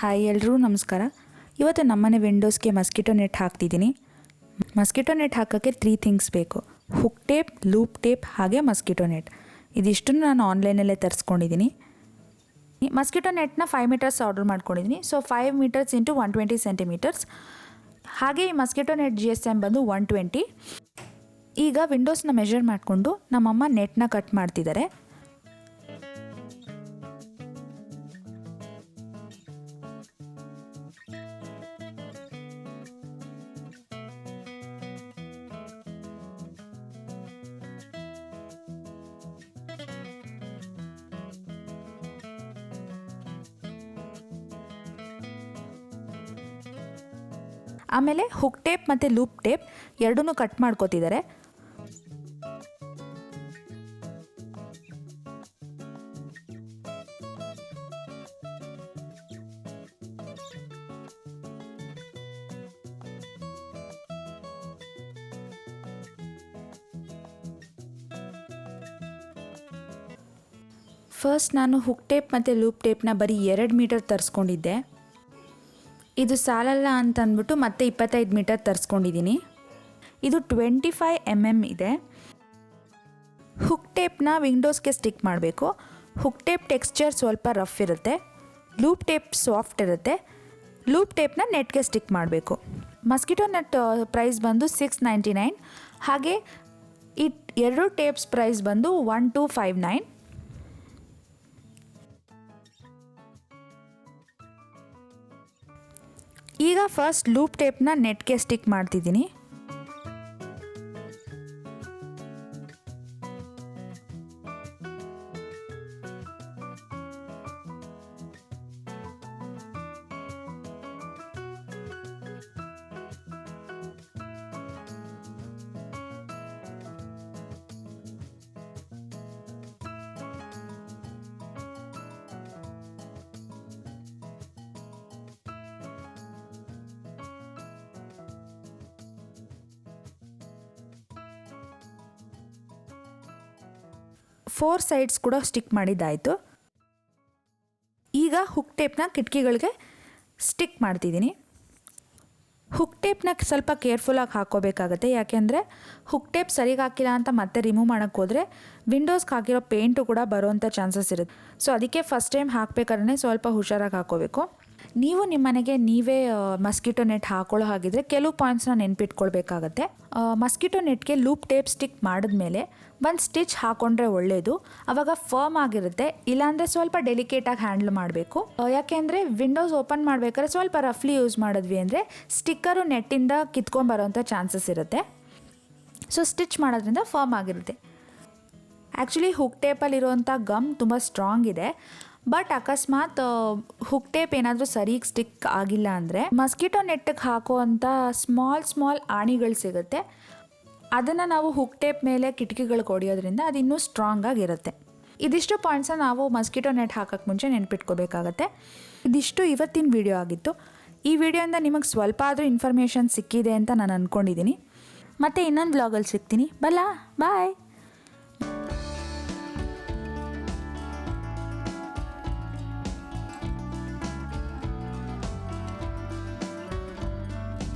Hi ಎಲ್ಲರೂ ನಮಸ್ಕಾರ. ಇವತ್ತು ನಮ್ಮನೆ ವಿಂಡೋಸ್ಗೆ ಮಸ್ಕಿಟೋ ನೆಟ್ ಹಾಕ್ತಿದ್ದೀನಿ. ಮಸ್ಕಿಟೋ ನೆಟ್ ಹಾಕೋಕ್ಕೆ 3 ಥಿಂಗ್ಸ್ ಬೇಕು: ಹುಕ್ ಟೇಪ್, ಲೂಪ್ ಟೇಪ್ ಹಾಗೆ ಮಸ್ಕಿಟೋ ನೆಟ್. ಇದಿಷ್ಟನ್ನು ನಾನು ಆನ್ಲೈನಲ್ಲೇ ತರಿಸ್ಕೊಂಡಿದ್ದೀನಿ. ಮಸ್ಕಿಟೋ ನೆಟ್ನ 5 ಮೀಟರ್ಸ್ ಆರ್ಡರ್ ಮಾಡ್ಕೊಂಡಿದ್ದೀನಿ. So 5 metres into 120 centimetres. ಹಾಗೆ ಈ ಮಸ್ಕಿಟೋ ನೆಟ್ GSM ಬಂದು 120. ಈಗ ವಿಂಡೋಸ್ನ ಮೆಷರ್ ಮಾಡಿಕೊಂಡು ನಮ್ಮಮ್ಮ ನೆಟ್ನ ಕಟ್ ಮಾಡ್ತಿದ್ದಾರೆ. ಆಮೇಲೆ ಹುಕ್ ಟೇಪ್ ಮತ್ತು ಲೂಪ್ ಟೇಪ್ ಎರಡನ್ನೂ ಕಟ್ ಮಾಡ್ಕೋತಿದ್ದಾರೆ. ಫಸ್ಟ್ ನಾನು ಹುಕ್ ಟೇಪ್ ಮತ್ತು ಲೂಪ್ ಟೇಪ್ನ ಬರೀ 2 ಮೀಟರ್ ತರಿಸ್ಕೊಂಡಿದ್ದೆ. ಇದು ಸಾಲಲ್ಲ ಅಂತಂದ್ಬಿಟ್ಟು ಮತ್ತೆ 25 ಮೀಟರ್ ತರಿಸ್ಕೊಂಡಿದ್ದೀನಿ. ಇದು 25 mm ಇದೆ. ಹುಕ್ ಟೇಪ್ನ ವಿಂಡೋಸ್ಗೆ ಸ್ಟಿಕ್ ಮಾಡಬೇಕು. ಹುಕ್ ಟೇಪ್ ಟೆಕ್ಸ್ಚರ್ ಸ್ವಲ್ಪ ರಫ್ ಇರುತ್ತೆ, ಲೂಪ್ ಟೇಪ್ ಸಾಫ್ಟ್ ಇರುತ್ತೆ. ಲೂಪ್ ಟೇಪ್ನ ನೆಟ್ಗೆ ಸ್ಟಿಕ್ ಮಾಡಬೇಕು. ಮಸ್ಕಿಟೋ ನೆಟ್ ಪ್ರೈಸ್ ಬಂದು $699. ಹಾಗೆ ಈ 2 ಟೇಪ್ಸ್ ಪ್ರೈಸ್ ಬಂದು $1259. ಈಗ ಫಸ್ಟ್ ಲೂಪ್ ಟೇಪ್ನ ನೆಟ್ಗೆ ಸ್ಟಿಕ್ ಮಾಡ್ತಿದ್ದೀನಿ. ಫೋರ್ ಸೈಡ್ಸ್ ಕೂಡ ಸ್ಟಿಕ್ ಮಾಡಿದ್ದಾಯಿತು. ಈಗ ಹುಕ್ ಟೇಪ್ನ ಕಿಟಕಿಗಳಿಗೆ ಸ್ಟಿಕ್ ಮಾಡ್ತಿದ್ದೀನಿ. ಹುಕ್ ಟೇಪ್ನ ಸ್ವಲ್ಪ ಕೇರ್ಫುಲ್ಲಾಗಿ ಹಾಕ್ಕೋಬೇಕಾಗತ್ತೆ, ಯಾಕೆಂದರೆ ಹುಕ್ ಟೇಪ್ ಸರಿಗೆ ಹಾಕಿಲ್ಲ ಅಂತ ಮತ್ತೆ ರಿಮೂವ್ ಮಾಡೋಕ್ಕೆ ಹೋದರೆ ವಿಂಡೋಸ್ಗೆ ಹಾಕಿರೋ ಪೇಂಟು ಕೂಡ ಬರೋವಂಥ ಚಾನ್ಸಸ್ ಇರುತ್ತೆ. ಸೊ ಅದಕ್ಕೆ ಫಸ್ಟ್ ಟೈಮ್ ಹಾಕಬೇಕಾದ್ರೆ ಸ್ವಲ್ಪ ಹುಷಾರಾಗಿ ಹಾಕ್ಕೋಬೇಕು. ನೀವು ನಿಮ್ಮ ಮನೆಗೆ ನೀವೇ ಮಸ್ಕಿಟೋ ನೆಟ್ ಹಾಕೊಳ್ಳೋ ಹಾಗಿದ್ರೆ ಕೆಲವು ಪಾಯಿಂಟ್ಸ್ನ ನೆನ್ಪಿಟ್ಕೊಳ್ಬೇಕಾಗತ್ತೆ. ಮಸ್ಕಿಟೋ ನೆಟ್ಗೆ ಲೂಪ್ ಟೇಪ್ ಸ್ಟಿಕ್ ಮಾಡಿದ್ಮೇಲೆ ಒಂದು ಸ್ಟಿಚ್ ಹಾಕ್ಕೊಂಡ್ರೆ ಒಳ್ಳೆಯದು. ಆವಾಗ ಫರ್ಮ್ ಆಗಿರುತ್ತೆ. ಇಲ್ಲಾಂದರೆ ಸ್ವಲ್ಪ ಡೆಲಿಕೇಟಾಗಿ ಹ್ಯಾಂಡಲ್ ಮಾಡಬೇಕು. ಯಾಕೆಂದರೆ ವಿಂಡೋಸ್ ಓಪನ್ ಮಾಡಬೇಕಾದ್ರೆ ಸ್ವಲ್ಪ ರಫ್ಲಿ ಯೂಸ್ ಮಾಡಿದ್ವಿ ಅಂದರೆ ಸ್ಟಿಕ್ಕರು ನೆಟ್ಟಿಂದ ಕಿತ್ಕೊಂಬರೋಂಥ ಚಾನ್ಸಸ್ ಇರುತ್ತೆ. ಸೊ ಸ್ಟಿಚ್ ಮಾಡೋದ್ರಿಂದ ಫರ್ಮ್ ಆಗಿರುತ್ತೆ. ಆ್ಯಕ್ಚುಲಿ ಹುಕ್ ಟೇಪಲ್ಲಿರುವಂಥ ಗಮ್ ತುಂಬ ಸ್ಟ್ರಾಂಗ್ ಇದೆ. ಬಟ್ ಅಕಸ್ಮಾತ್ ಹುಕ್ ಟೇಪ್ ಏನಾದರೂ ಸರಿಗೆ ಸ್ಟಿಕ್ ಆಗಿಲ್ಲ ಅಂದರೆ ಮಸ್ಕಿಟೋ ನೆಟ್ಟಿಗೆ ಹಾಕುವಂಥ ಸ್ಮಾಲ್ ಆಣಿಗಳು ಸಿಗುತ್ತೆ. ಅದನ್ನು ನಾವು ಹುಕ್ ಟೇಪ್ ಮೇಲೆ ಕಿಟಕಿಗಳಿಗೆ ಹೊಡೆಯೋದ್ರಿಂದ ಅದು ಇನ್ನೂ ಸ್ಟ್ರಾಂಗ್ ಆಗಿರುತ್ತೆ. ಇದಿಷ್ಟು ಪಾಯಿಂಟ್ಸನ್ನ ನಾವು ಮಸ್ಕಿಟೋ ನೆಟ್ ಹಾಕೋಕ್ಕೆ ಮುಂಚೆ ನೆನ್ಪಿಟ್ಕೋಬೇಕಾಗತ್ತೆ. ಇದಿಷ್ಟು ಇವತ್ತಿನ ವಿಡಿಯೋ ಆಗಿತ್ತು. ಈ ವಿಡಿಯೋಯಿಂದ ನಿಮಗೆ ಸ್ವಲ್ಪ ಆದರೂ ಇನ್ಫಾರ್ಮೇಷನ್ ಸಿಕ್ಕಿದೆ ಅಂತ ನಾನು ಅಂದ್ಕೊಂಡಿದ್ದೀನಿ. ಮತ್ತು ಇನ್ನೊಂದು ವ್ಲಾಗಲ್ಲಿ ಸಿಗ್ತೀನಿ. ಬಾಯ್.